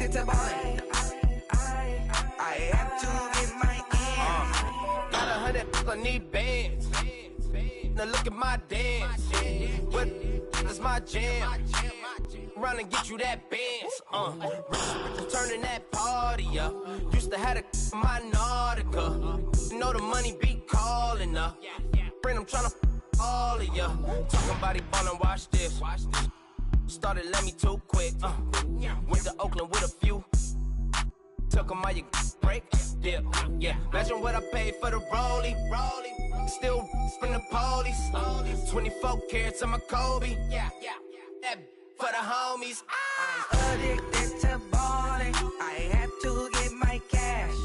addicted to ballin'. I have to get my ends. Got 100, I need bands. Now look at my dance. What is my jam? Run and get you that bands. Turning that party up. Used to have a my Nautica. You know the money be calling up. Friend, I'm tryna all of ya. Talking about he ballin', watch this. Started let me too quick. Went to Oakland with a few. Took 'em all you break. Yeah. Imagine what I paid for the rollie. Still from the police. 24 carats on my Kobe. That for the homies. I'm addicted to ballin'. I have to get my cash.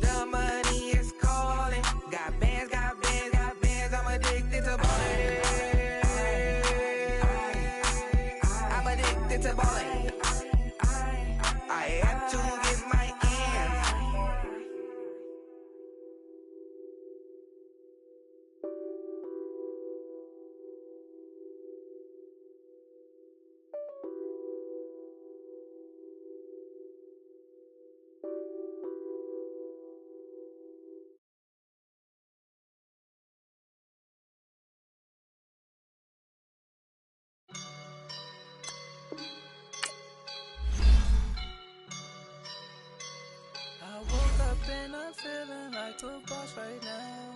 The money is calling. Got bands, got bands, got bands. I'm addicted to ballin'. I'm addicted to ballin'. I have to get my ends. I woke up and I'm feeling like a boss right now.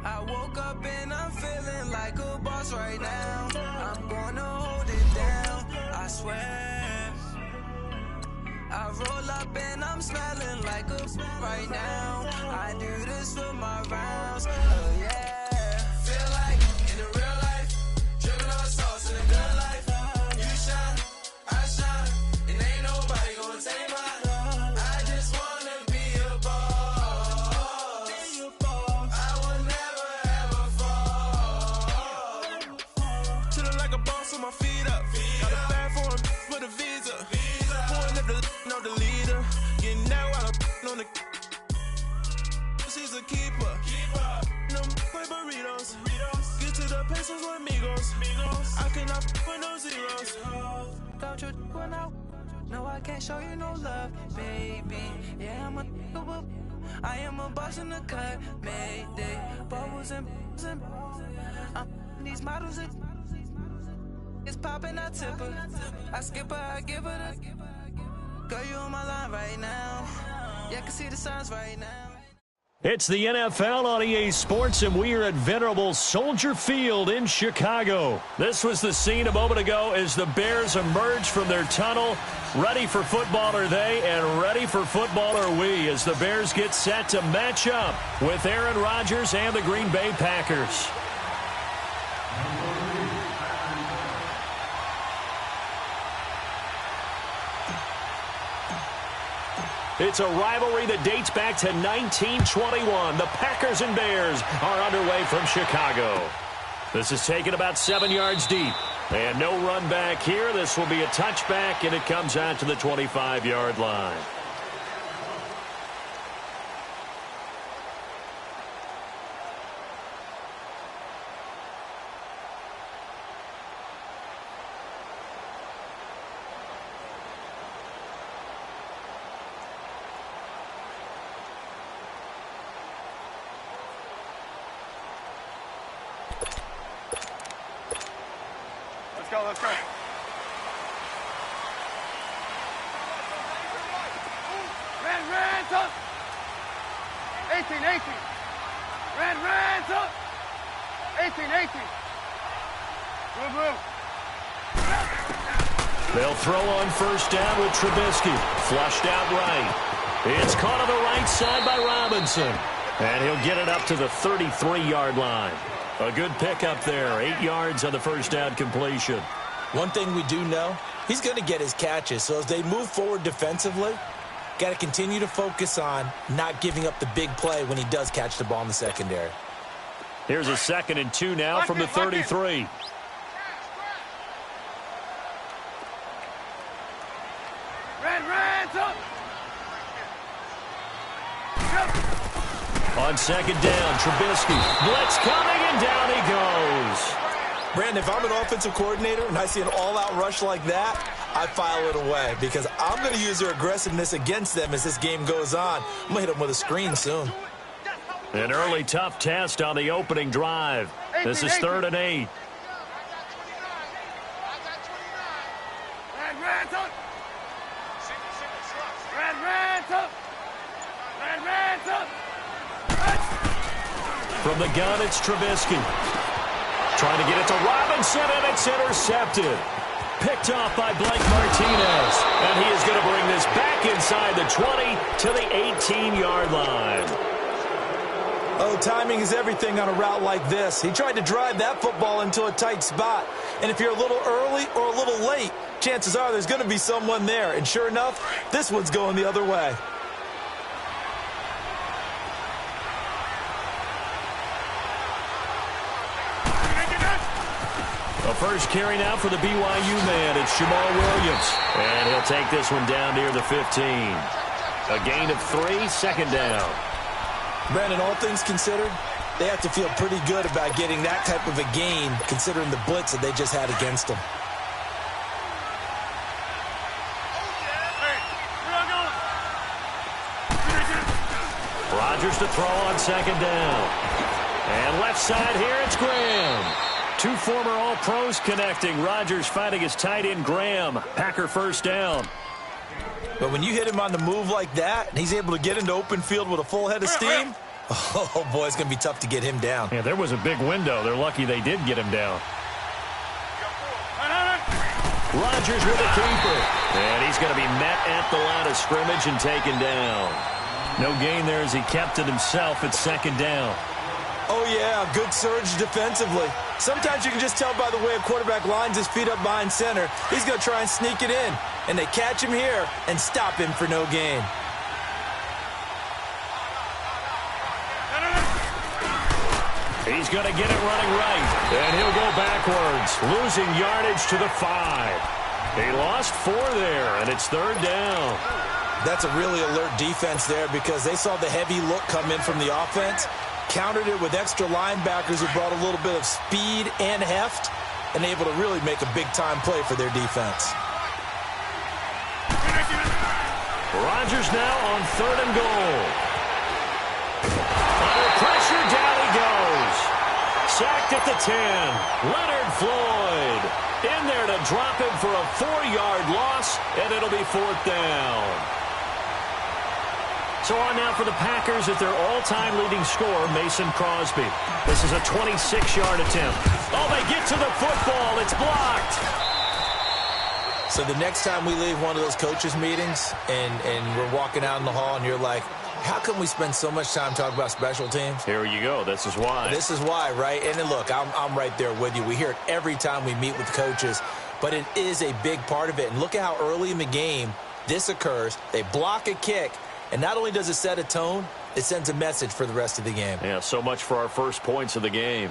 I woke up and I'm feeling like a boss right now. I'm gonna hold it down, I swear. I roll up and I'm smelling like a right now. I do this for my rounds, oh yeah. Feel like in the real life, dripping on sauce in the good life. You shine, I shine, and ain't nobody gonna take mine. I just wanna be a boss. I will never ever fall. Chillin' like a boss with my feet up. Got a bag for the visa. Pulling up the leader. Getting out while I'm on the. She's a keeper. No play burritos. Get to the pesos with amigos. I cannot with no zeros. Don't you run out? No, I can't show you no love, baby. Yeah, I am a boss in the cut. Mayday. Bubbles and these models are. It's poppin', I tip her. I skip her, I give her the. Girl, you on my line right now. Yeah, I can see the signs right now. It's the NFL on EA Sports, and we are at venerable Soldier Field in Chicago. This was the scene a moment ago as the Bears emerged from their tunnel. Ready for football are they, and ready for football are we, as the Bears get set to match up with Aaron Rodgers and the Green Bay Packers. It's a rivalry that dates back to 1921. The Packers and Bears are underway from Chicago. This is taken about 7 yards deep. And no run back here. This will be a touchback, and it comes out to the 25-yard line. Let's go. Ran, up. 18. Ran, up. 18. Move. They'll throw on first down with Trubisky. Flushed out right. It's caught on the right side by Robinson. And he'll get it up to the 33-yard line. A good pickup there. 8 yards on the first down completion. One thing we do know, he's going to get his catches. So as they move forward defensively, got to continue to focus on not giving up the big play when he does catch the ball in the secondary. Here's a 2nd and 2 now from the 33. Ran, up. On 2nd down, Trubisky. Blitz coming, and down he goes. Brandon, if I'm an offensive coordinator and I see an all-out rush like that, I file it away because I'm going to use their aggressiveness against them as this game goes on. I'm going to hit them with a screen soon. An early tough test on the opening drive. This is 3rd and 8. From the gun, it's Trubisky. Trying to get it to Robinson, and it's intercepted. Picked off by Blake Martinez. And he is going to bring this back inside the 20 to the 18-yard line. Oh, timing is everything on a route like this. He tried to drive that football into a tight spot. And if you're a little early or a little late, chances are there's going to be someone there. And sure enough, this one's going the other way. The first carry now for the BYU man. It's Jamal Williams. And he'll take this one down near the 15. A gain of 3, 2nd down. Brandon, all things considered, they have to feel pretty good about getting that type of a gain considering the blitz that they just had against them. Rodgers to throw on 2nd down. And left side here, it's Graham. 2 former All-Pros connecting. Rodgers fighting his tight end, Graham. Packer 1st down. But when you hit him on the move like that, and he's able to get into open field with a full head of steam, oh, boy, it's going to be tough to get him down. Yeah, there was a big window. They're lucky they did get him down. Rodgers with a keeper. And he's going to be met at the line of scrimmage and taken down. No gain there as he kept it himself at 2nd down. Oh, yeah, good surge defensively. Sometimes you can just tell by the way a quarterback lines his feet up behind center. He's going to try and sneak it in. And they catch him here and stop him for no gain. He's going to get it running right. And he'll go backwards, losing yardage to the 5. He lost 4 there, and it's 3rd down. That's a really alert defense there because they saw the heavy look come in from the offense, countered it with extra linebackers who brought a little bit of speed and heft, and able to really make a big-time play for their defense. Rodgers now on 3rd and goal. Under pressure, down he goes. Sacked at the 10. Leonard Floyd in there to drop him for a 4-yard loss, and it'll be 4th down. So on now for the Packers at their all-time leading scorer, Mason Crosby. This is a 26-yard attempt. Oh, they get to the football. It's blocked. So the next time we leave one of those coaches' meetings and we're walking out in the hall and you're like, how come we spend so much time talking about special teams? Here you go. This is why. This is why, right? And then look, I'm right there with you. We hear it every time we meet with coaches, but it is a big part of it. And look at how early in the game this occurs. They block a kick. And not only does it set a tone, it sends a message for the rest of the game. Yeah, so much for our first points of the game.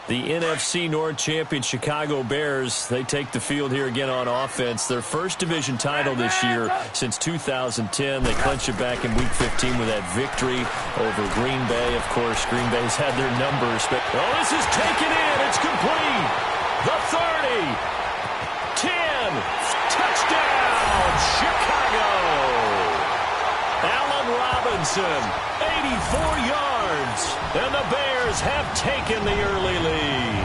The NFC North champion Chicago Bears, they take the field here again on offense. Their first division title this year since 2010. They clinched it back in Week 15 with that victory over Green Bay. Of course, Green Bay's had their numbers. But oh, this is taken in. It's complete. The 30. 10. Touchdown, Chicago! Allen Robinson, 84 yards, and the Bears have taken the early lead.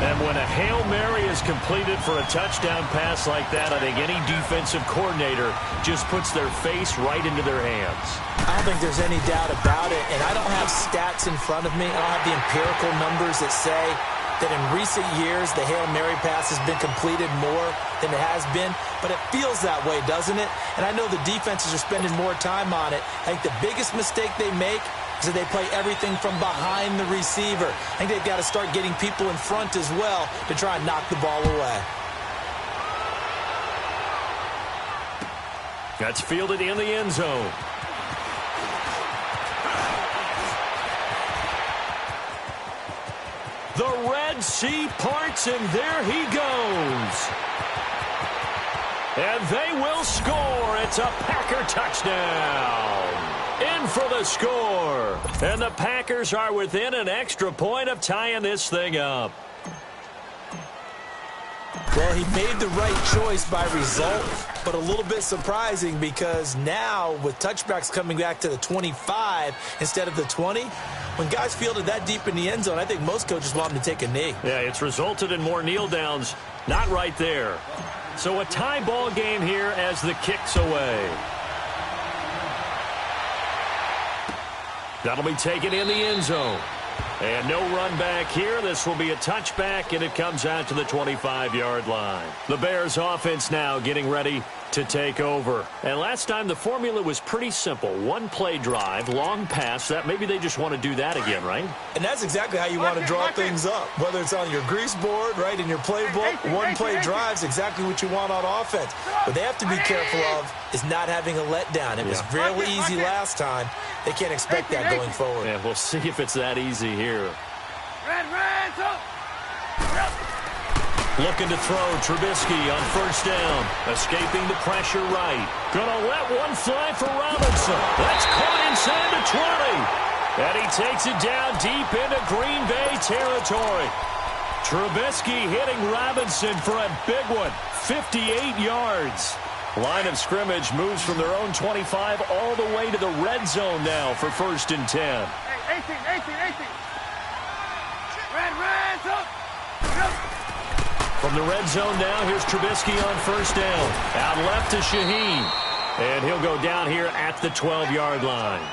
And when a Hail Mary is completed for a touchdown pass like that, I think any defensive coordinator just puts their face right into their hands. I don't think there's any doubt about it, and I don't have stats in front of me. I don't have the empirical numbers that say that in recent years the Hail Mary pass has been completed more than it has been, but it feels that way, doesn't it? And I know the defenses are spending more time on it. I think the biggest mistake they make is that they play everything from behind the receiver. I think they've got to start getting people in front as well to try and knock the ball away. That's fielded in the end zone. The Red Sea parts, and there he goes. And they will score. It's a Packer touchdown. in for the score. And the Packers are within an extra point of tying this thing up. Well, he made the right choice by result, but a little bit surprising because now with touchbacks coming back to the 25 instead of the 20, when guys fielded that deep in the end zone, I think most coaches want them to take a knee. Yeah, it's resulted in more kneel downs. Not right there. So a tie ball game here as the kick's away. That'll be taken in the end zone. And no run back here. This will be a touchback, and it comes out to the 25-yard line. The Bears offense now getting ready to take over. And last time the formula was pretty simple. One-play drive, long pass. That maybe they just want to do that again, right? And that's exactly how you want to draw things up. Whether it's on your grease board, right, in your playbook, one-play drives exactly what you want on offense. What they have to be careful of is not having a letdown. It was really easy last time. They can't expect that going forward. Yeah, we'll see if it's that easy here. Looking to throw, Trubisky on first down. Escaping the pressure right. Gonna let one fly for Robinson. That's caught inside the 20. And he takes it down deep into Green Bay territory. Trubisky hitting Robinson for a big one. 58 yards. Line of scrimmage moves from their own 25 all the way to the red zone now for 1st and 10. Hey, 18. Red, From the red zone now, here's Trubisky on first down. Out left to Shaheen. And he'll go down here at the 12-yard line.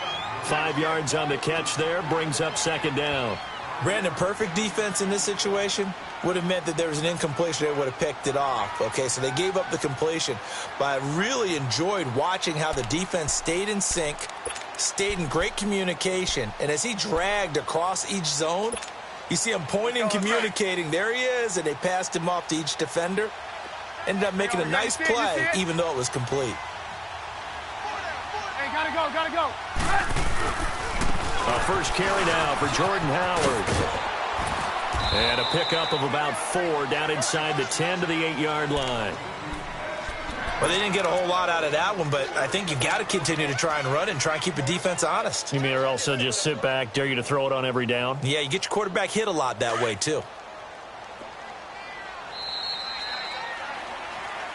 5 yards on the catch there, brings up 2nd down. Brandon, perfect defense in this situation would have meant that there was an incompletion. They would have picked it off. Okay, so they gave up the completion. But I really enjoyed watching how the defense stayed in sync, stayed in great communication. And as he dragged across each zone, you see him pointing, communicating. There he is, and they passed him off to each defender. Ended up making a nice play, even though it was complete. Hey, gotta go. First carry now for Jordan Howard. And a pickup of about 4 down inside the 10 to the 8-yard line. Well, they didn't get a whole lot out of that one, but I think you got to continue to try and run and try and keep the defense honest. You mean or else just sit back, dare you to throw it on every down? Yeah, you get your quarterback hit a lot that way, too.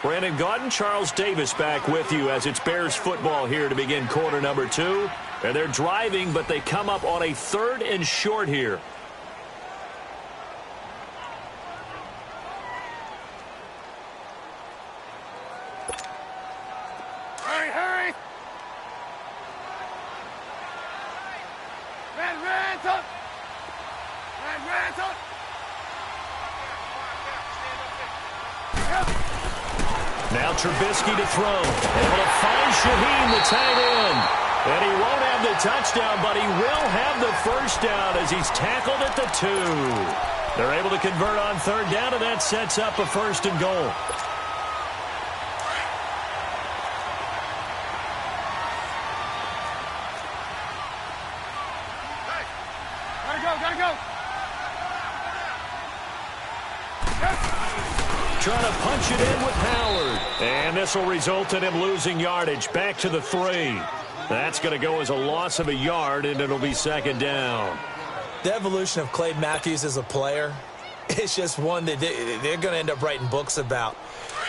Brandon Gaudin, Charles Davis back with you as it's Bears football here to begin quarter number 2. And they're driving, but they come up on a 3rd and short here. Hurry. Red, up. Now Trubisky to throw. Able to find Shaheen, the tight end. And he won't have the touchdown, but he will have the first down as he's tackled at the 2. They're able to convert on 3rd down, and that sets up a 1st and goal. Gotta go. Trying to punch it in with Howard. And this will result in him losing yardage back to the 3. That's going to go as a loss of a yard, and it'll be 2nd down. The evolution of Clay Matthews as a player, it's just one that they're going to end up writing books about.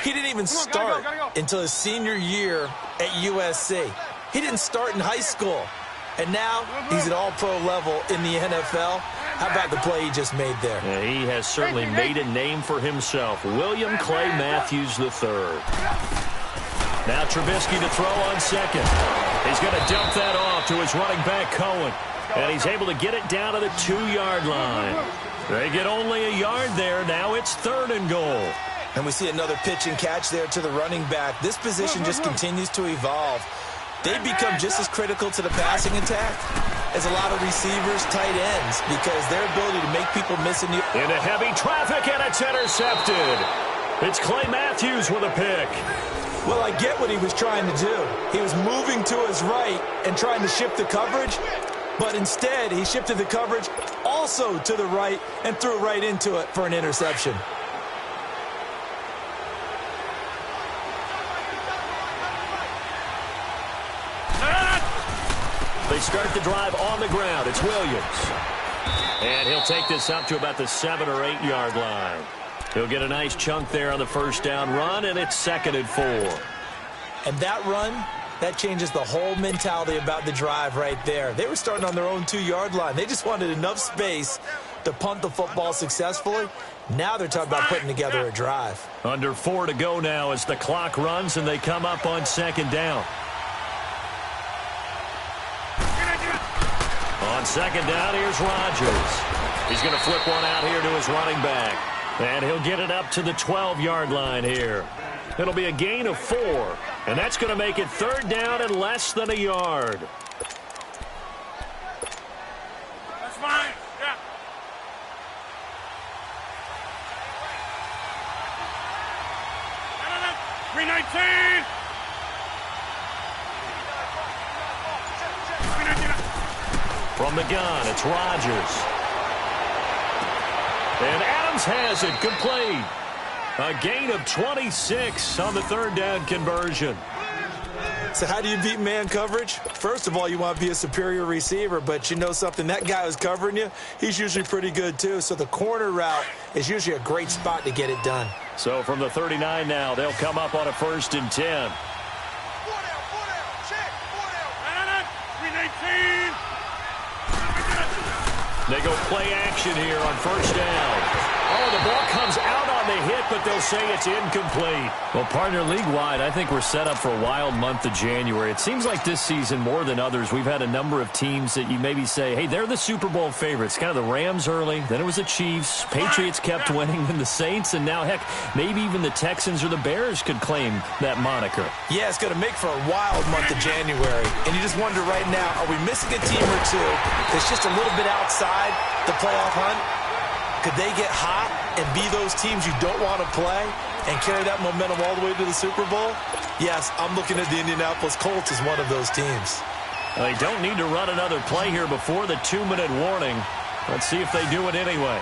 He didn't even start until his senior year at USC. He didn't start in high school. And now he's at all-pro level in the NFL. How about the play he just made there? Yeah, he has certainly made a name for himself. William Clay Matthews III. Now Trubisky to throw on 2nd. He's going to dump that off to his running back, Cohen. And he's able to get it down to the 2-yard line. They get only a yard there. Now it's 3rd and goal. And we see another pitch and catch there to the running back. This position just continues to evolve. They become just as critical to the passing attack as a lot of receivers, tight ends, because their ability to make people miss in the... Into heavy traffic, and it's intercepted. It's Clay Matthews with a pick. Well, I get what he was trying to do. He was moving to his right and trying to shift the coverage, but instead he shifted the coverage also to the right and threw right into it for an interception. start the drive on the ground. It's Williams. And he'll take this up to about the 7 or 8 yard line. He'll get a nice chunk there on the first down run, and it's 2nd and 4. And that run, that changes the whole mentality about the drive right there. They were starting on their own 2-yard line. They just wanted enough space to punt the football successfully. Now they're talking about putting together a drive. Under 4 to go now as the clock runs, and they come up on 2nd down. On 2nd down, here's Rodgers. He's going to flip one out here to his running back. And he'll get it up to the 12-yard line here. It'll be a gain of 4. And that's going to make it 3rd down and less than a yard. That's fine. Yeah. No. 319. From the gun, it's Rodgers. And Adams has it complete. A gain of 26 on the 3rd down conversion. So how do you beat man coverage? First of all, you want to be a superior receiver, but you know something, that guy who's covering you, he's usually pretty good too. So the corner route is usually a great spot to get it done. So from the 39 now, they'll come up on a 1st and 10. 319. They go play action here on 1st down. Oh, the ball comes out on the hit, but they'll say it's incomplete. Well, partner, league-wide, I think we're set up for a wild month of January. It seems like this season, more than others, we've had a number of teams that you maybe say, hey, they're the Super Bowl favorites. Kind of the Rams early, then it was the Chiefs. Patriots kept winning, then the Saints, and now, heck, maybe even the Texans or the Bears could claim that moniker. Yeah, it's going to make for a wild month of January. And you just wonder right now, are we missing a team or two that's just a little bit outside the playoff hunt? Could they get hot and be those teams you don't want to play and carry that momentum all the way to the Super Bowl? Yes, I'm looking at the Indianapolis Colts as one of those teams. They don't need to run another play here before the 2-minute warning. Let's see if they do it anyway.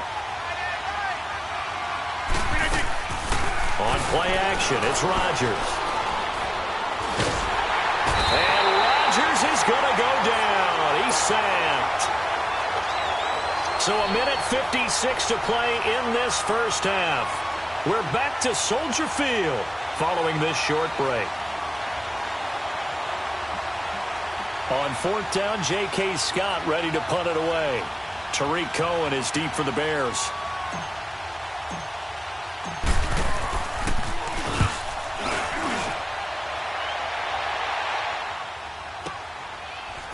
On play action, it's Rodgers. And Rodgers is going to go down. He's sacked. So a minute 56 to play in this first half. We're back to Soldier Field following this short break. On 4th down, J.K. Scott ready to punt it away. Tariq Cohen is deep for the Bears.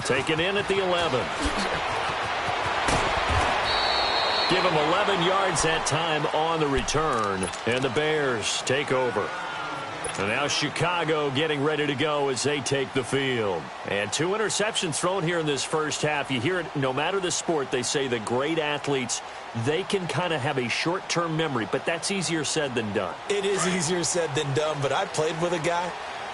Taken in at the 11. Give him 11 yards that time on the return. And the Bears take over. And now Chicago getting ready to go as they take the field. And 2 interceptions thrown here in this first half. You hear it, no matter the sport, they say the great athletes, they can kind of have a short-term memory. But that's easier said than done. It is easier said than done, but I played with a guy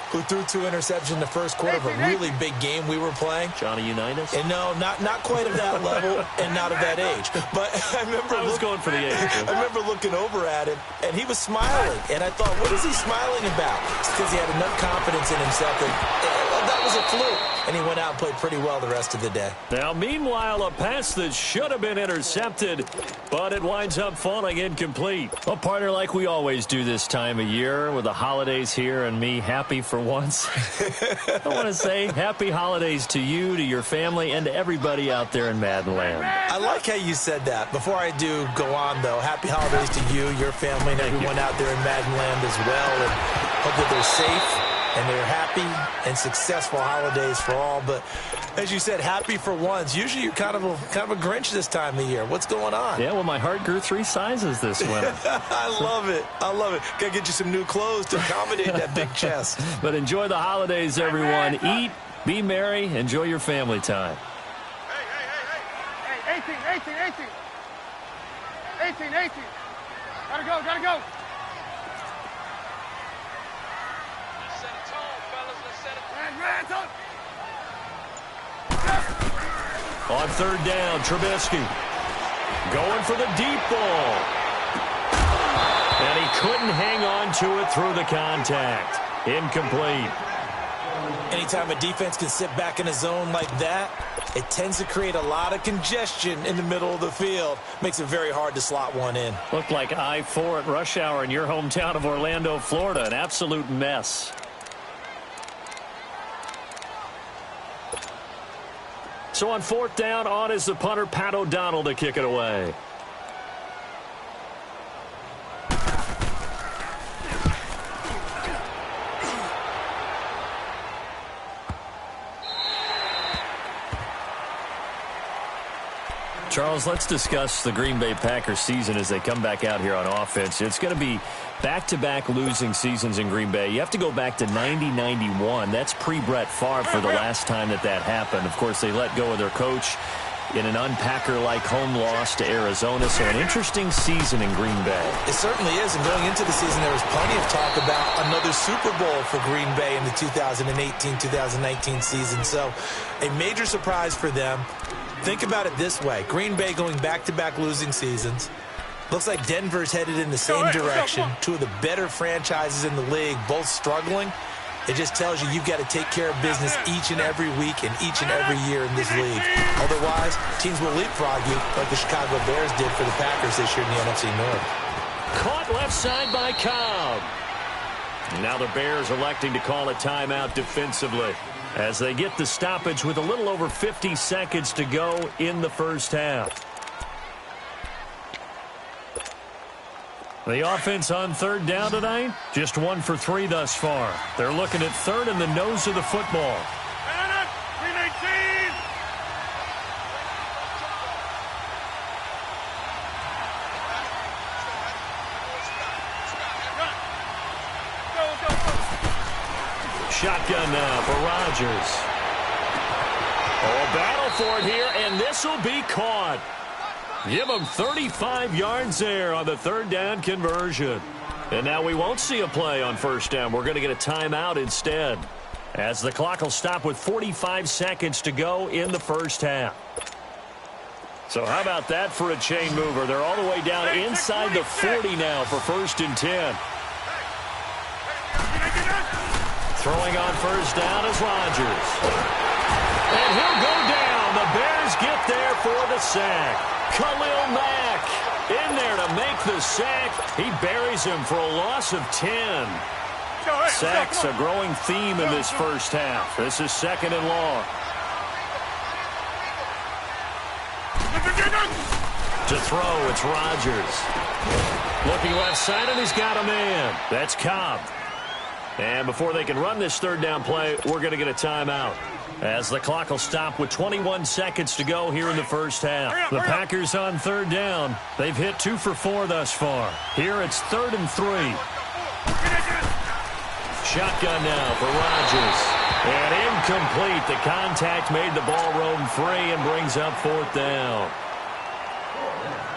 who threw 2 interceptions in the first quarter of a really big game we were playing. Johnny Unitas? And no, not quite of that level and not of that age. But I remember I was going for the age. I remember looking over at him, and he was smiling. And I thought, what is he smiling about? It's because he had enough confidence in himself that was a fluke. And he went out and played pretty well the rest of the day. Now, meanwhile, a pass that should have been intercepted, but it winds up falling incomplete. Well, partner, like we always do this time of year with the holidays here and me happy for once. I want to say happy holidays to you, to your family, and to everybody out there in Maddenland. I like how you said that. Before I do go on, though, happy holidays to you, your family, and everyone out there in Maddenland as well. And hope that they're safe and they're happy and successful holidays for all. But as you said, happy for once. Usually you're kind of a Grinch this time of year. What's going on? Yeah, well, my heart grew 3 sizes this winter. I love it. I love it. Got to get you some new clothes to accommodate that big chest. But enjoy the holidays, everyone. Eat, be merry, enjoy your family time. Hey, 18. Gotta go. On 3rd down, Trubisky going for the deep ball. And he couldn't hang on to it through the contact. Incomplete. Anytime a defense can sit back in a zone like that, it tends to create a lot of congestion in the middle of the field. Makes it very hard to slot one in. Looked like I-4 at rush hour in your hometown of Orlando, Florida. An absolute mess. So on 4th down, on is the punter, Pat O'Donnell, to kick it away. Charles, let's discuss the Green Bay Packers season as they come back out here on offense. It's going to be back-to-back losing seasons in Green Bay. You have to go back to 90-91. That's pre-Brett Favre for the last time that happened. Of course, they let go of their coach in an unpacker-like home loss to Arizona. So an interesting season in Green Bay. It certainly is. And going into the season, there was plenty of talk about another Super Bowl for Green Bay in the 2018-2019 season. So a major surprise for them. Think about it this way. Green Bay going back-to-back losing seasons. Looks like Denver's headed in the same direction. Two of the better franchises in the league, both struggling. It just tells you you've got to take care of business each and every week and each and every year in this league. Otherwise, teams will leapfrog you like the Chicago Bears did for the Packers this year in the NFC North. Caught left side by Cobb. Now the Bears electing to call a timeout defensively as they get the stoppage with a little over 50 seconds to go in the first half. The offense on 3rd down tonight, just 1 for 3 thus far. They're looking at 3rd in the nose of the football. 319. Shotgun now for Rodgers. Oh, a battle for it here, and this will be caught. Give him 35 yards there on the 3rd down conversion. And now we won't see a play on 1st down. We're going to get a timeout instead, as the clock will stop with 45 seconds to go in the first half. So how about that for a chain mover? They're all the way down inside the 40 now for 1st and 10. Throwing on 1st down is Rodgers. And he'll go down. The Bears get there for the sack. Khalil Mack in there to make the sack. He buries him for a loss of 10. Sacks a growing theme in this first half. This is 2nd and long. To throw, it's Rodgers. Looking left side, and he's got a man. That's Cobb. And before they can run this 3rd down play, we're going to get a timeout, as the clock will stop with 21 seconds to go here in the first half. The Packers on 3rd down. They've hit 2 for 4 thus far. Here it's 3rd and 3. Shotgun now for Rodgers. And incomplete. The contact made the ball roam free and brings up 4th down.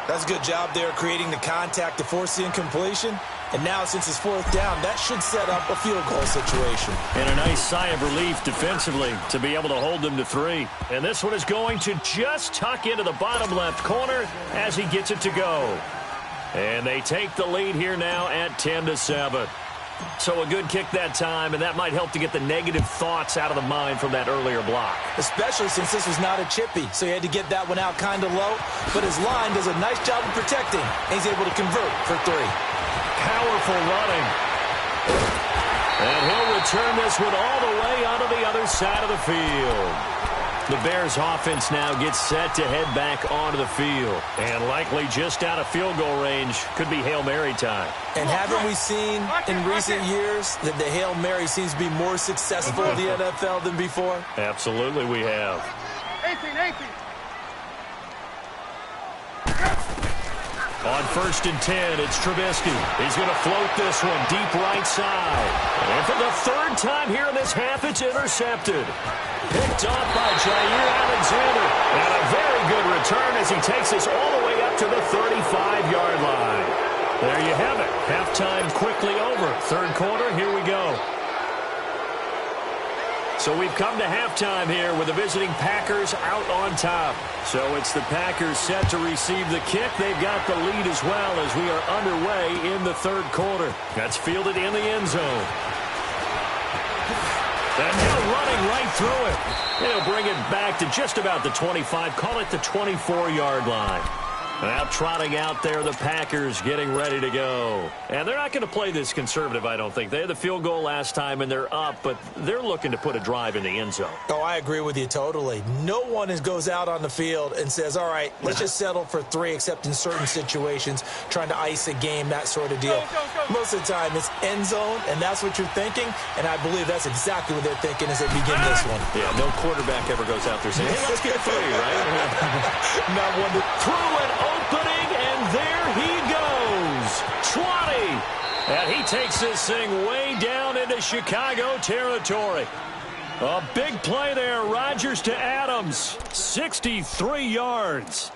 That's a good job there creating the contact to force the incompletion. And now, since it's 4th down, that should set up a field goal situation. And a nice sigh of relief defensively to be able to hold them to 3. And this one is going to just tuck into the bottom left corner as he gets it to go. And they take the lead here now at 10-7. So a good kick that time, and that might help to get the negative thoughts out of the mind from that earlier block. Especially since this was not a chippy, so he had to get that one out kind of low. But his line does a nice job of protecting, and he's able to convert for 3. Powerful running. And he'll return this one all the way onto the other side of the field. The Bears offense now gets set to head back onto the field. And likely just out of field goal range. Could be Hail Mary time. And haven't we seen in recent years that the Hail Mary seems to be more successful in the NFL than before? Absolutely we have. 18. On 1st and 10, it's Trubisky. He's going to float this one deep right side. And for the 3rd time here in this half, it's intercepted. Picked off by Jair Alexander. And a very good return as he takes this all the way up to the 35-yard line. There you have it. Halftime quickly over. 3rd quarter, here we go. So we've come to halftime here with the visiting Packers out on top. So it's the Packers set to receive the kick. They've got the lead as well as we are underway in the 3rd quarter. That's fielded in the end zone. And he'll run running right through it. He'll bring it back to just about the 25, call it the 24-yard line. Now trotting out there, the Packers getting ready to go. And they're not going to play this conservative, I don't think. They had the field goal last time, and they're up, but they're looking to put a drive in the end zone. Oh, I agree with you totally. No one goes out on the field and says, all right, let's just settle for 3, except in certain situations, trying to ice a game, that sort of deal. Most of the time, it's end zone, and that's what you're thinking, and I believe that's exactly what they're thinking as they begin this one. Yeah, no quarterback ever goes out there saying, hey, let's get 3, right? Not one to... Through it, opening, and there he goes. 20. And he takes this thing way down into Chicago territory. A big play there. Rodgers to Adams. 63 yards.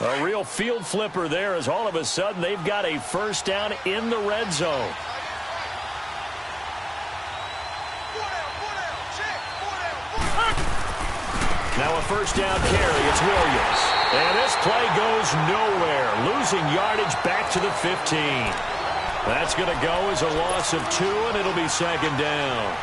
A real field flipper there as all of a sudden they've got a first down in the red zone. Now a first down carry. It's Williams. And this play goes nowhere. Losing yardage back to the 15. That's going to go as a loss of 2, and it'll be second down.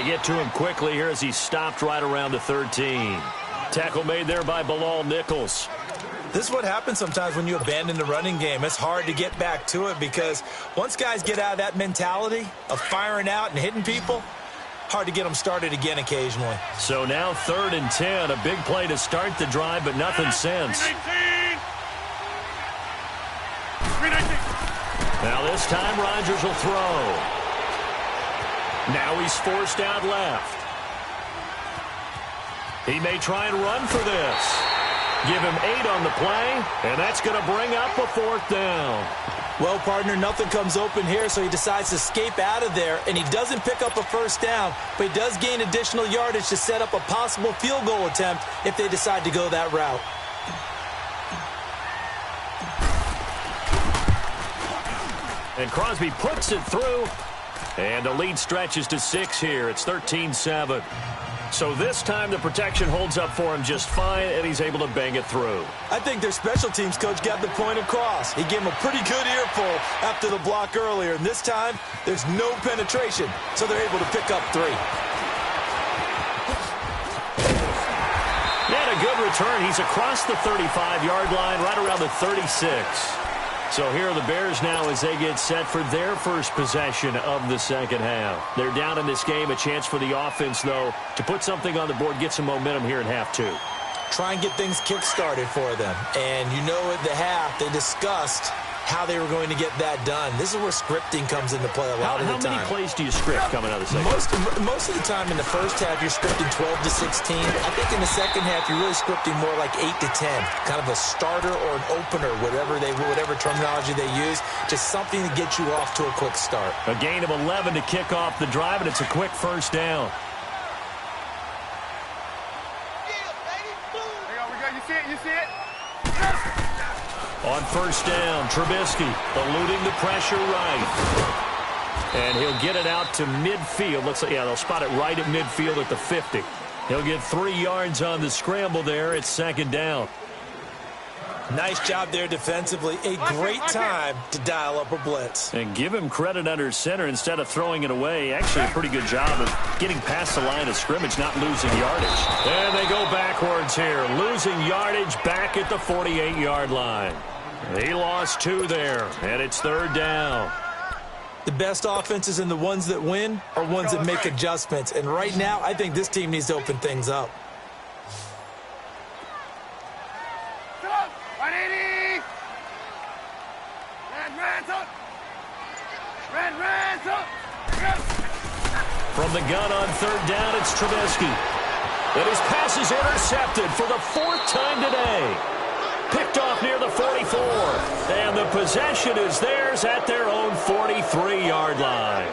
Get to him quickly here as he stopped right around the 13. Tackle made there by Bilal Nichols. This is what happens sometimes when you abandon the running game. It's hard to get back to it because once guys get out of that mentality of firing out and hitting people, hard to get them started again occasionally. So now 3rd and 10, a big play to start the drive, but nothing since. 319. Now this time Rodgers will throw. Now he's forced out left. He may try and run for this. Give him 8 on the play, and that's going to bring up a 4th down. Well, partner, nothing comes open here, so he decides to escape out of there, and he doesn't pick up a first down, but he does gain additional yardage to set up a possible field goal attempt if they decide to go that route. And Crosby puts it through. And the lead stretches to 6 here. It's 13-7. So this time the protection holds up for him just fine, and he's able to bang it through. I think their special teams coach got the point across. He gave him a pretty good earful after the block earlier. And this time, there's no penetration, so they're able to pick up 3. And a good return. He's across the 35-yard line, right around the 36. So here are the Bears now as they get set for their first possession of the second half. They're down in this game. A chance for the offense, though, to put something on the board, get some momentum here in half 2. Try and get things kick-started for them. And you know at the half, they discussed how they were going to get that done. This is where scripting comes into play a lot of the time. How many plays do you script coming out of the second? Most of the time in the first half, you're scripting 12 to 16. I think in the second half, you're really scripting more like 8 to 10. Kind of a starter or an opener, whatever terminology they use. Just something to get you off to a quick start. A gain of 11 to kick off the drive, and it's a quick first down. You see it? On first down, Trubisky eluding the pressure right. And he'll get it out to midfield. Looks like, yeah, they'll spot it right at midfield at the 50. He'll get 3 yards on the scramble there. It's second down. Nice job there defensively. A great time to dial up a blitz. And give him credit under center instead of throwing it away. Actually, a pretty good job of getting past the line of scrimmage, not losing yardage. And they go backwards here. Losing yardage back at the 48-yard line. He lost 2 there, and it's third down. The best offenses and the ones that win are ones that make adjustments. And right now, I think this team needs to open things up. 180. Red, up. From the gun on third down, it's Trubisky. And his pass is intercepted for the 4th time today. Picked off near the 44. And the possession is theirs at their own 43-yard line.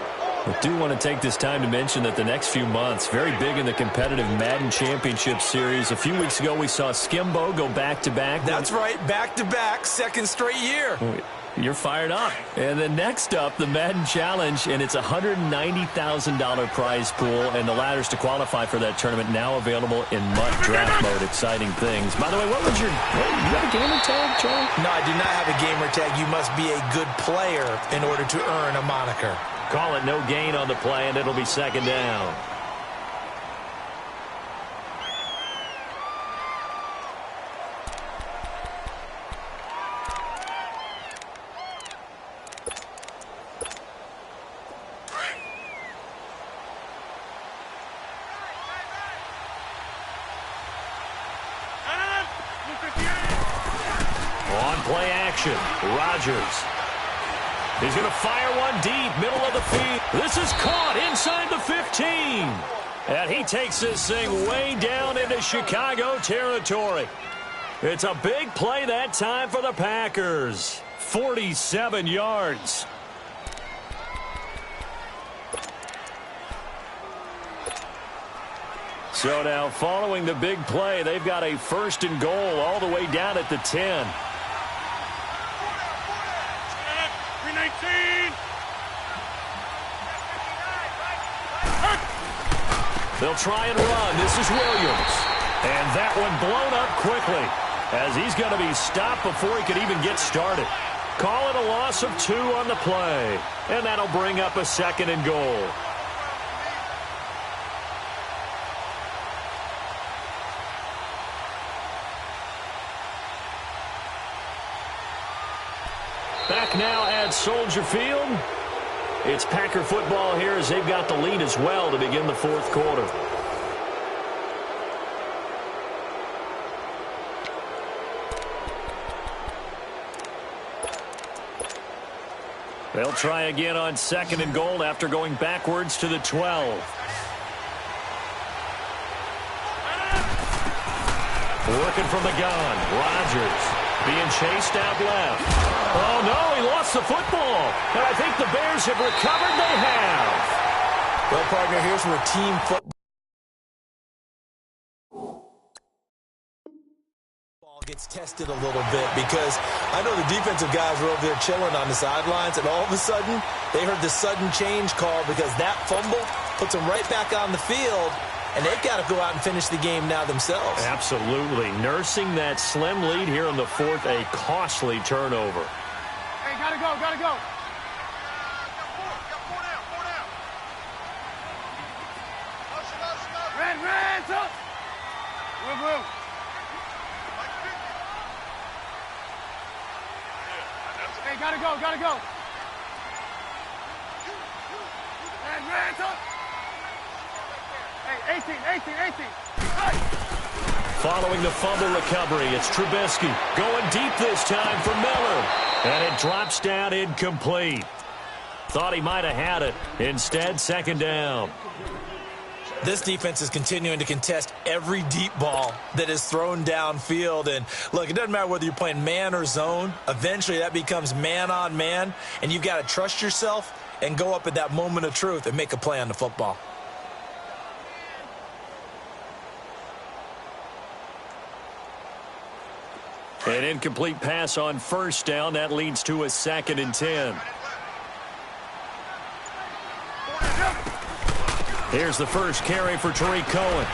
I do want to take this time to mention that the next few months, very big in the competitive Madden Championship Series. A few weeks ago, we saw Skimbo go back-to-back. That's right, back-to-back, second straight year. You're fired up. And then next up, the Madden Challenge, and it's a $190,000 prize pool, and the ladders to qualify for that tournament now available in MUT draft mode. Exciting things. By the way, you have a gamer tag, Charlie? No, I do not have a gamer tag. You must be a good player in order to earn a moniker. Call it no gain on the play, and it'll be second down. On play action, Rodgers. He's going to fire one deep, middle of the field. This is caught inside the 15. And he takes this thing way down into Chicago territory. It's a big play that time for the Packers. 47 yards. So now following the big play, they've got a first and goal all the way down at the 10. 319. They'll try and run. This is Williams. And that one blown up quickly as he's going to be stopped before he could even get started. Call it a loss of 2 on the play. And that'll bring up a second and goal. Back now at Soldier Field. It's Packer football here as they've got the lead as well to begin the fourth quarter. They'll try again on second and goal after going backwards to the 12. Working from the gun, Rodgers. Being chased out left. Oh, no, he lost the football. And I think the Bears have recovered. They have. Well, partner, here's where team football gets tested a little bit, because I know the defensive guys were over there chilling on the sidelines, and all of a sudden, they heard the sudden change call because that fumble puts them right back on the field. And they've got to go out and finish the game now themselves. Absolutely. Nursing that slim lead here in the fourth, a costly turnover. Hey, gotta go, gotta go. Red, up. Blue. Hey, gotta go. Red, up. Hey, 18. Following the fumble recovery, it's Trubisky going deep this time for Miller. And it drops down incomplete. Thought he might have had it. Instead, second down. This defense is continuing to contest every deep ball that is thrown downfield. And, look, it doesn't matter whether you're playing man or zone. Eventually, that becomes man on man. And you've got to trust yourself and go up at that moment of truth and make a play on the football. An incomplete pass on first down. That leads to a second and 10. Here's the first carry for Tariq Cohen.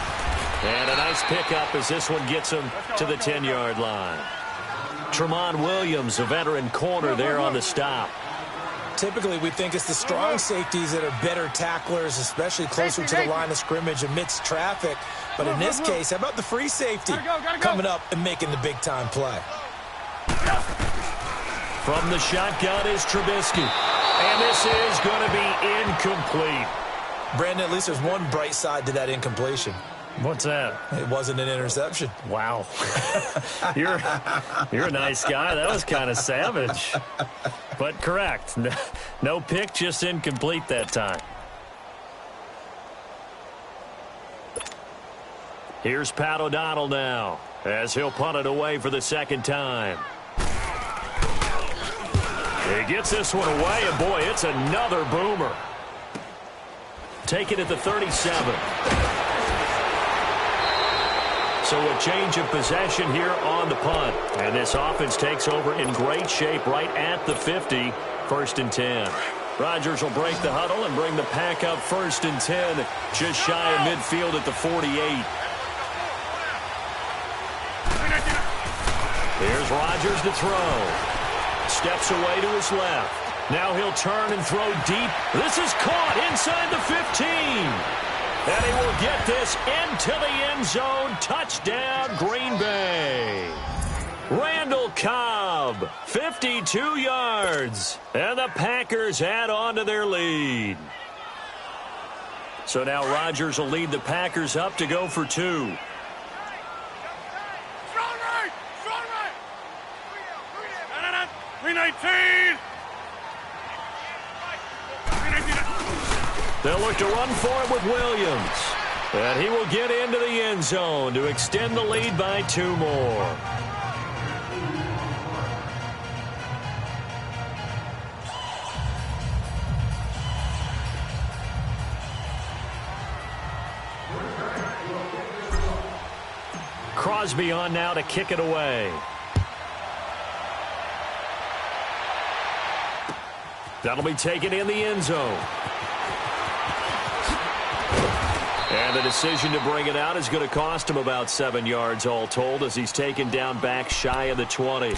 And a nice pickup as this one gets him to the 10-yard line. Tramon Williams, a veteran corner there on the stop. Typically, we think it's the strong safeties that are better tacklers, especially closer to the line of scrimmage amidst traffic. But in this case, how about the free safety coming up and making the big-time play? From the shotgun is Trubisky. And this is going to be incomplete. Brandon, at least there's one bright side to that incompletion. What's that? It wasn't an interception. Wow. You're a nice guy. That was kind of savage. But correct. No pick, just incomplete that time. Here's Pat O'Donnell now as he'll punt it away for the second time. He gets this one away, and boy, it's another boomer. Take it at the 37. So a change of possession here on the punt. And this offense takes over in great shape right at the 50. 1st and 10. Rodgers will break the huddle and bring the pack up 1st and 10. Just shy of midfield at the 48. Here's Rodgers to throw. Steps away to his left. Now he'll turn and throw deep. This is caught inside the 15. And he will get this into the end zone. Touchdown, Green Bay. Randall Cobb, 52 yards. And the Packers add on to their lead. So now Rodgers will lead the Packers up to go for 2. Strong right! Strong right! 319! They'll look to run for it with Williams. And he will get into the end zone to extend the lead by 2 more. Crosby on now to kick it away. That'll be taken in the end zone. And the decision to bring it out is going to cost him about 7 yards all told as he's taken down back shy of the 20.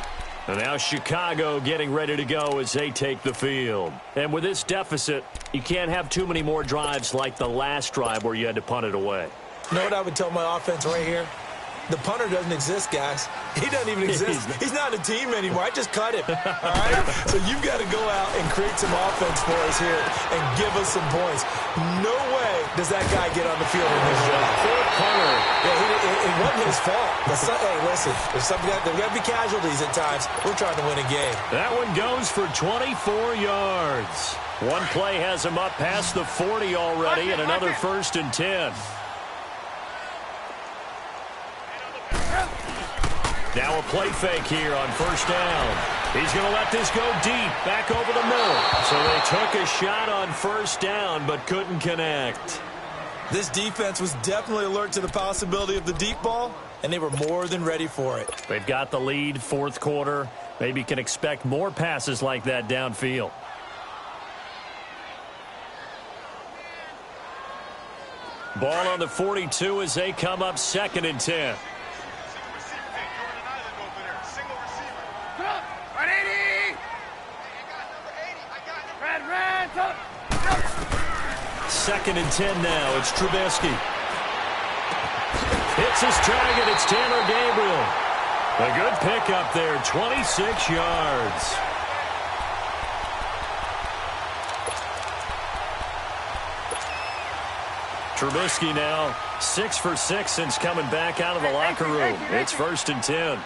And now Chicago getting ready to go as they take the field. And with this deficit, you can't have too many more drives like the last drive where you had to punt it away. You know what I would tell my offense right here? The punter doesn't exist, guys. He doesn't even exist. He's not a team anymore. I just cut him. All right? So you've got to go out and create some offense for us here and give us some points. No way does that guy get on the field in his job. Punter. Yeah, it wasn't his fault. Hey, listen, there's got to be casualties at times. We're trying to win a game. That one goes for 24 yards. One play has him up past the 40 already, and another 1st and 10. Now a play fake here on 1st down. He's going to let this go deep, back over the middle. So they took a shot on 1st down, but couldn't connect. This defense was definitely alert to the possibility of the deep ball, and they were more than ready for it. They've got the lead, 4th quarter. Maybe can expect more passes like that downfield. Ball on the 42 as they come up 2nd and 10. Second and 10 now. It's Trubisky. Hits his target. It's Taylor Gabriel. A good pickup there. 26 yards. Trubisky now 6 for 6 since coming back out of the locker room. It's 1st and 10.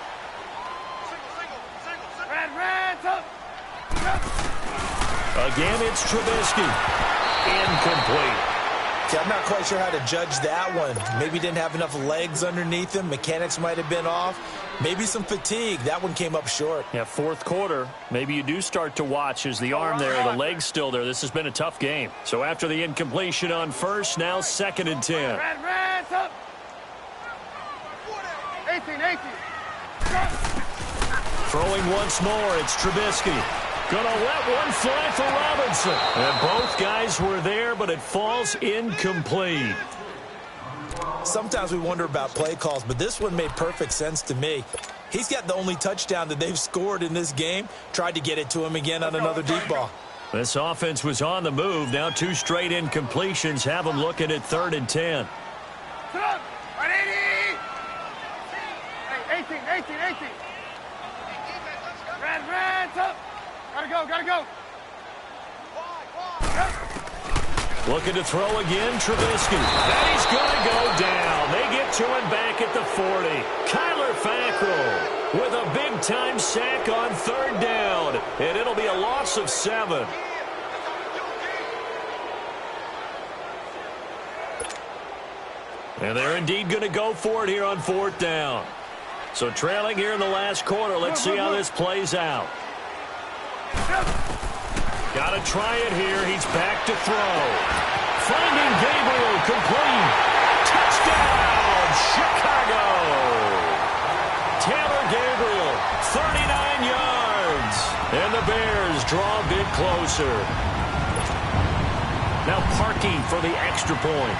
Again, it's Trubisky. Incomplete. See, I'm not quite sure how to judge that one. Maybe didn't have enough legs underneath him. Mechanics might have been off. Maybe some fatigue. That one came up short. Yeah, 4th quarter. Maybe you do start to watch as the arm there, the leg's still there. This has been a tough game. So after the incompletion on 1st, now 2nd and 10. 18. Throwing once more, it's Trubisky. Gonna let one fly for Robinson. And both guys were there, but it falls incomplete. Sometimes we wonder about play calls, but this one made perfect sense to me. He's got the only touchdown that they've scored in this game. Tried to get it to him again on another deep ball. This offense was on the move. Now 2 straight incompletions have them looking at 3rd and 10. 18. Gotta go. Looking to throw again, Trubisky. And he's going to go down. They get to him back at the 40. Kyler Fackrell with a big-time sack on 3rd down. And it'll be a loss of 7. And they're indeed going to go for it here on 4th down. So trailing here in the last quarter. Let's see how this plays out. Got to try it here. He's back to throw. Finding Gabriel, complete. Touchdown, Chicago. Taylor Gabriel, 39 yards. And the Bears draw a bit closer. Now Parkey for the extra point.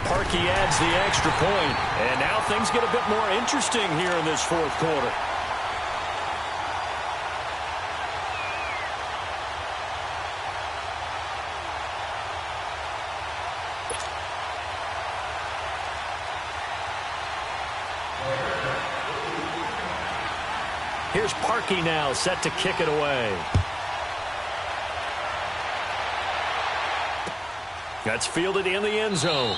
Parkey adds the extra point. And now things get a bit more interesting here in this fourth quarter. Here's Parkey now, set to kick it away. That's fielded in the end zone.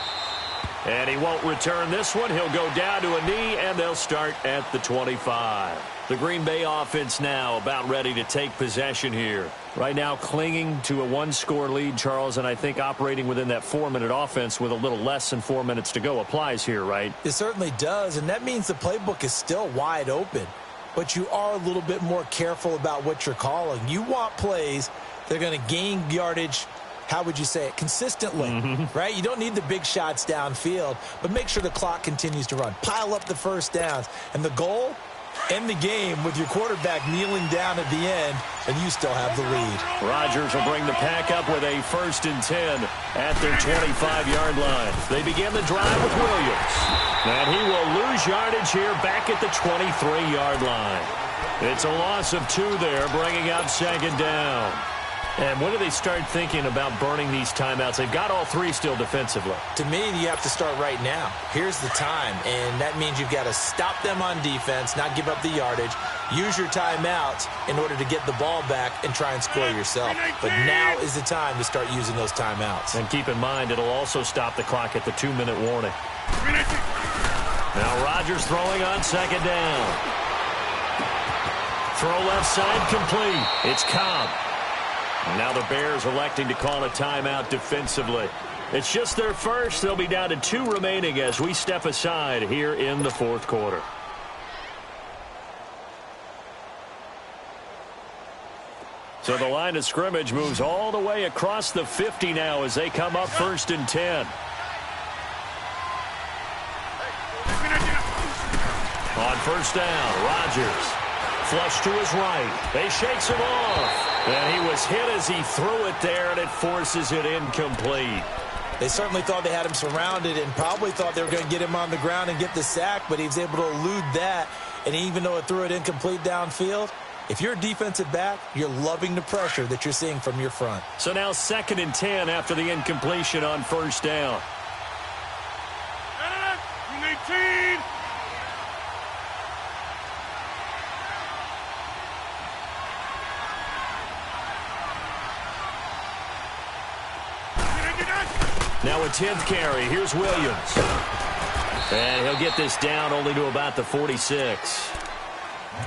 And he won't return this one. He'll go down to a knee, and they'll start at the 25. The Green Bay offense now about ready to take possession here. Right now clinging to a one-score lead, Charles, and I think operating within that 4-minute offense with a little less than 4 minutes to go applies here, right? It certainly does, and that means the playbook is still wide open. But you are a little bit more careful about what you're calling. You want plays that are going to gain yardage, how would you say it, consistently, right? You don't need the big shots downfield, but make sure the clock continues to run. Pile up the first downs. And the goal, end the game with your quarterback kneeling down at the end, and you still have the lead. Rodgers will bring the pack up with a 1st and 10 at their 25-yard line. They begin the drive with Williams. And he will lose yardage here back at the 23-yard line. It's a loss of 2 there, bringing up 2nd down. And when do they start thinking about burning these timeouts? They've got all 3 still defensively. To me, you have to start right now. Here's the time, and that means you've got to stop them on defense, not give up the yardage, use your timeouts in order to get the ball back and try and score yourself. But now is the time to start using those timeouts. And keep in mind, it'll also stop the clock at the 2-minute warning. Now Rodgers throwing on 2nd down. Throw left side complete. It's Cobb. And now the Bears electing to call a timeout defensively. It's just their first. They'll be down to 2 remaining as we step aside here in the fourth quarter. So the line of scrimmage moves all the way across the 50 now as they come up 1st and 10. On 1st down, Rodgers. Flush to his right. They shakes him off. And he was hit as he threw it there, and it forces it incomplete. They certainly thought they had him surrounded and probably thought they were going to get him on the ground and get the sack, but he was able to elude that. And even though it threw it incomplete downfield, if you're a defensive back, you're loving the pressure that you're seeing from your front. So now 2nd and 10 after the incompletion on 1st down. 18. Now a 10th carry. Here's Williams. And he'll get this down only to about the 46.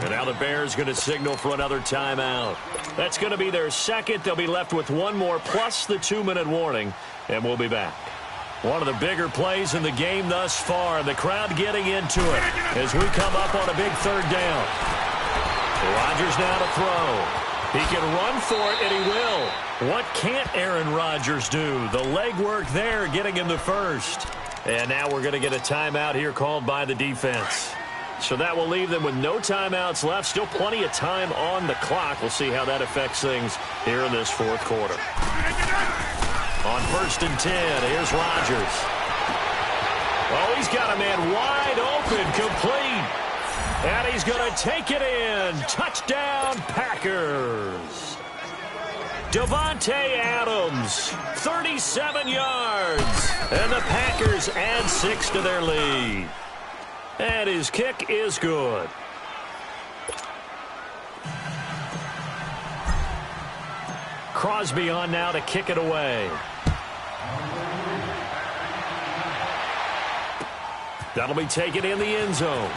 And now the Bears going to signal for another timeout. That's going to be their 2nd. They'll be left with 1 more plus the 2-minute warning. And we'll be back. One of the bigger plays in the game thus far. The crowd getting into it as we come up on a big 3rd down. Rodgers now to throw. He can run for it, and he will. What can't Aaron Rodgers do? The legwork there getting him the 1st. And now we're going to get a timeout here called by the defense. So that will leave them with no timeouts left. Still plenty of time on the clock. We'll see how that affects things here in this fourth quarter. On 1st and 10, here's Rodgers. Oh, he's got a man wide open, complete. And he's going to take it in. Touchdown, Packers. Davante Adams, 37 yards. And the Packers add 6 to their lead. And his kick is good. Crosby on now to kick it away. That'll be taken in the end zone.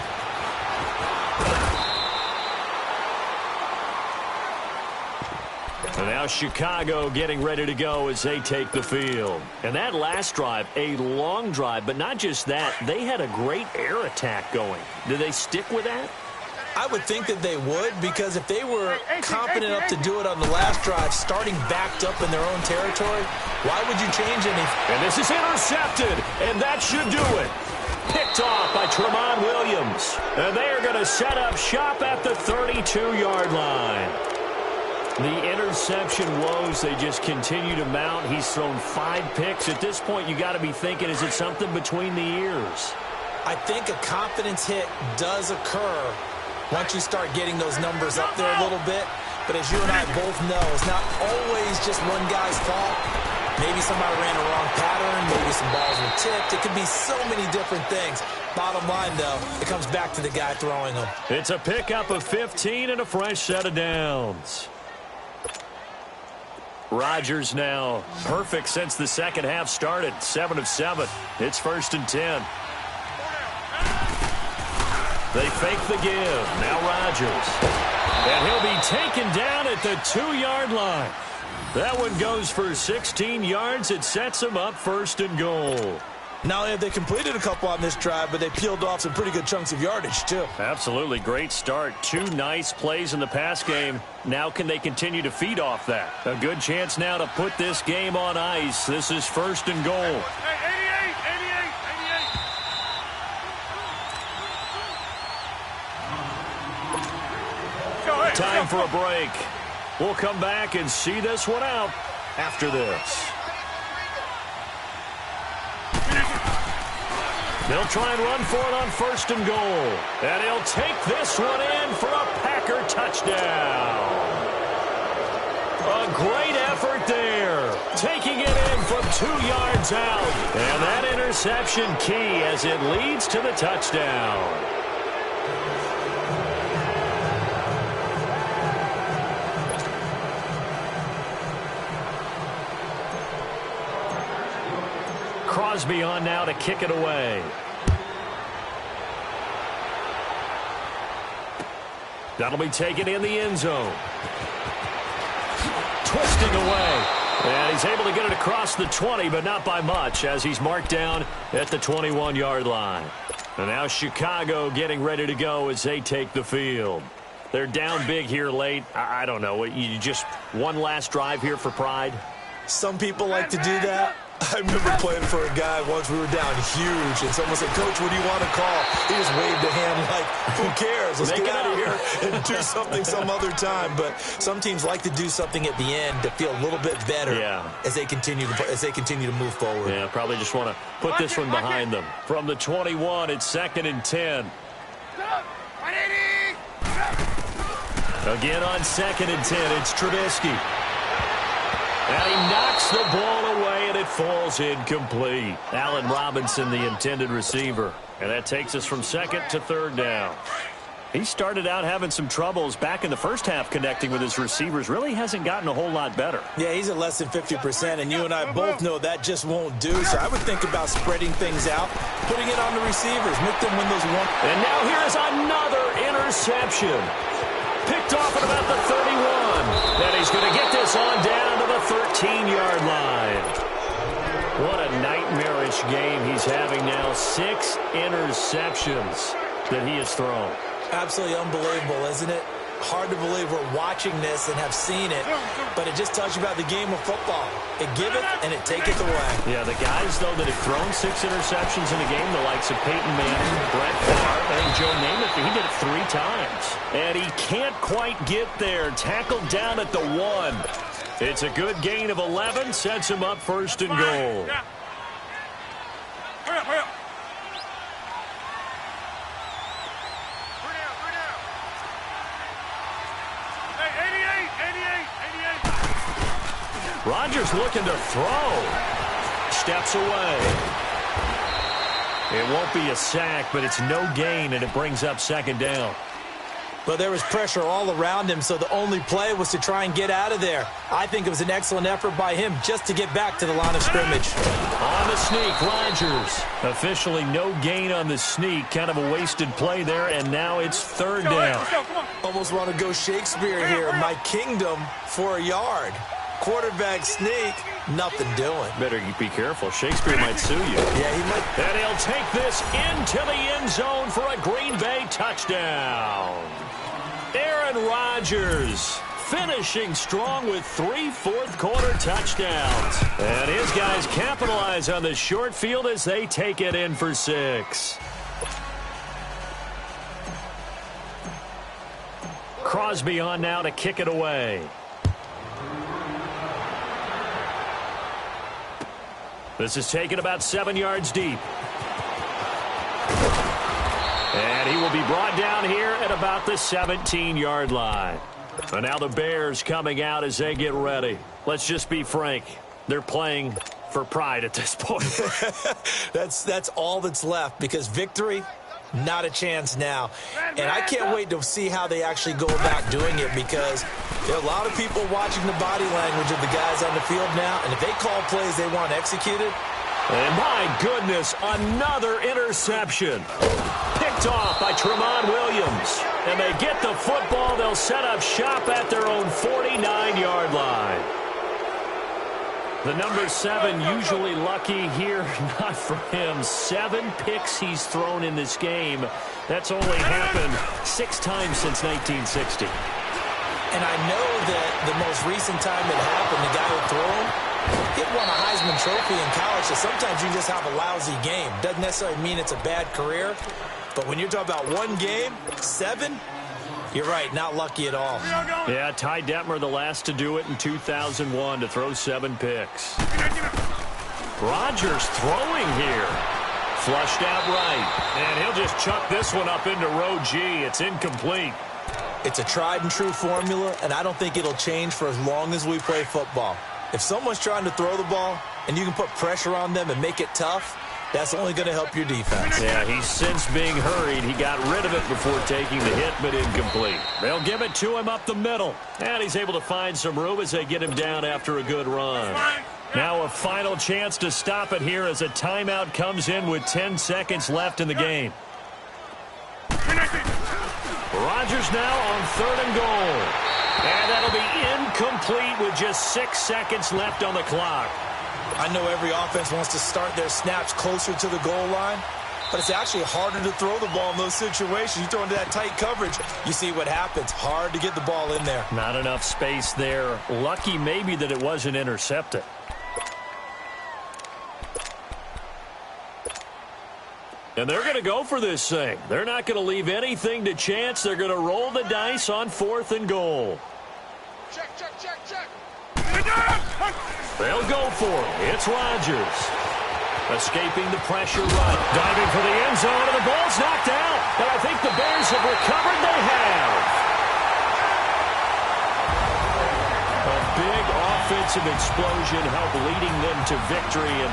And now Chicago getting ready to go as they take the field. And that last drive, a long drive, but not just that. They had a great air attack going. Did they stick with that? I would think that they would, because if they were confident enough to do it on the last drive, starting backed up in their own territory, why would you change anything? And this is intercepted, and that should do it. Picked off by Tremont Williams. And they are going to set up shop at the 32-yard line. The interception woes, they just continue to mount. He's thrown 5 picks. At this point, you got to be thinking, is it something between the ears? I think a confidence hit does occur once you start getting those numbers up there a little bit. But as you and I both know, it's not always just one guy's fault. Maybe somebody ran a wrong pattern. Maybe some balls were tipped. It could be so many different things. Bottom line, though, it comes back to the guy throwing them. It's a pickup of 15 and a fresh set of downs. Rodgers now perfect since the second half started. 7 of 7. It's 1st and 10. They fake the give. Now Rodgers. And he'll be taken down at the 2-yard line. That one goes for 16 yards. It sets him up 1st and goal. Not only have they completed a couple on this drive, but they peeled off some pretty good chunks of yardage, too. Absolutely. Great start. 2 nice plays in the pass game. Now can they continue to feed off that? A good chance now to put this game on ice. This is 1st and goal. Time for a break. We'll come back and see this one out after this. They'll try and run for it on 1st and goal. And he'll take this one in for a Packer touchdown. A great effort there. Taking it in from 2 yards out. And that interception key as it leads to the touchdown. Crosby on now to kick it away. That'll be taken in the end zone. Twisting away. And he's able to get it across the 20, but not by much, as he's marked down at the 21-yard line. And now Chicago getting ready to go as they take the field. They're down big here late. I don't know. You just one last drive here for pride? Some people like to do that. I remember playing for a guy once. We were down huge, and someone said, "Coach, what do you want to call?" He just waved a hand like, who cares? Let's get out of here and do something some other time. But some teams like to do something at the end to feel a little bit better as they continue to move forward. Yeah, probably just want to put this one behind them. From the 21, it's 2nd and 10. Again on 2nd and 10, it's Trubisky. And he knocks the ball away, and it falls incomplete. Allen Robinson, the intended receiver. And that takes us from 2nd to 3rd down. He started out having some troubles back in the first half connecting with his receivers. Really hasn't gotten a whole lot better. Yeah, he's at less than 50%, and you and I both know that just won't do. So I would think about spreading things out, putting it on the receivers, make them win those one. And now here's another interception. Picked off at about the 31. And he's going to get this on down to the 13-yard line. What a nightmarish game he's having now. 6 interceptions that he has thrown. Absolutely unbelievable, isn't it? Hard to believe we're watching this and have seen it, but it just tells you about the game of football. It giveth and it taketh away. Yeah, the guys, though, that have thrown 6 interceptions in a game, the likes of Peyton Manning, Brett Favre, I think Joe Namath, he did it 3 times. And he can't quite get there. Tackled down at the 1. It's a good gain of 11, sets him up 1st and goal. Hurry up. Rodgers looking to throw. Steps away. It won't be a sack, but it's no gain, and it brings up 2nd down. But there was pressure all around him, so the only play was to try and get out of there. I think it was an excellent effort by him just to get back to the line of scrimmage. On the sneak, Rodgers. Officially no gain on the sneak. Kind of a wasted play there, and now it's 3rd down. Almost want to go Shakespeare here. My kingdom for a yard. quarterback sneak, nothing doing. Better be careful. Shakespeare might sue you. Yeah, he might. And he'll take this into the end zone for a Green Bay touchdown. Aaron Rodgers finishing strong with 3 fourth-quarter touchdowns. And his guys capitalize on the short field as they take it in for 6. Crosby on now to kick it away. This is taken about 7 yards deep. And he will be brought down here at about the 17-yard line. And now the Bears coming out as they get ready. Let's just be frank. They're playing for pride at this point. That's all that's left, because victory, not a chance now. And I can't wait to see how they actually go about doing it, because there are a lot of people watching the body language of the guys on the field now, and if they call plays they want executed. And my goodness, another interception. Picked off by Tramon Williams. And they get the football. They'll set up shop at their own 49-yard line. The number 7 usually lucky here. Not for him. 7 picks he's thrown in this game. That's only happened 6 times since 1960. And I know that the most recent time it happened, the guy who threw him, he won a Heisman Trophy in college, so sometimes you just have a lousy game. Doesn't necessarily mean it's a bad career, but when you're talking about one game, 7, you're right, not lucky at all. Yeah, Ty Detmer, the last to do it in 2001, to throw 7 picks. Rodgers throwing here. Flushed out right. And he'll just chuck this one up into row G. It's incomplete. It's a tried-and-true formula, and I don't think it'll change for as long as we play football. If someone's trying to throw the ball and you can put pressure on them and make it tough, that's only going to help your defense. Yeah, he's since being hurried. He got rid of it before taking the hit, but incomplete. They'll give it to him up the middle. And he's able to find some room as they get him down after a good run. Now a final chance to stop it here as a timeout comes in with 10 seconds left in the game. Rodgers now on 3rd and goal. And that'll be incomplete with just 6 seconds left on the clock. I know every offense wants to start their snaps closer to the goal line, but it's actually harder to throw the ball in those situations. You throw into that tight coverage, you see what happens. Hard to get the ball in there. Not enough space there. Lucky maybe that it wasn't intercepted. And they're going to go for this thing. They're not going to leave anything to chance. They're going to roll the dice on 4th and goal. Check. They'll go for it. It's Rodgers. Escaping the pressure run. Diving for the end zone, and the ball's knocked out. And I think the Bears have recovered. They have. A big offensive explosion helped leading them to victory. And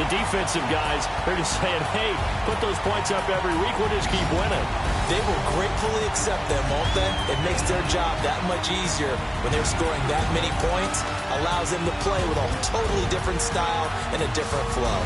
the defensive guys, they're just saying, hey, put those points up every week. We'll just keep winning. They will gratefully accept them, won't they? It makes their job that much easier when they're scoring that many points. Allows them to play with a totally different style and a different flow.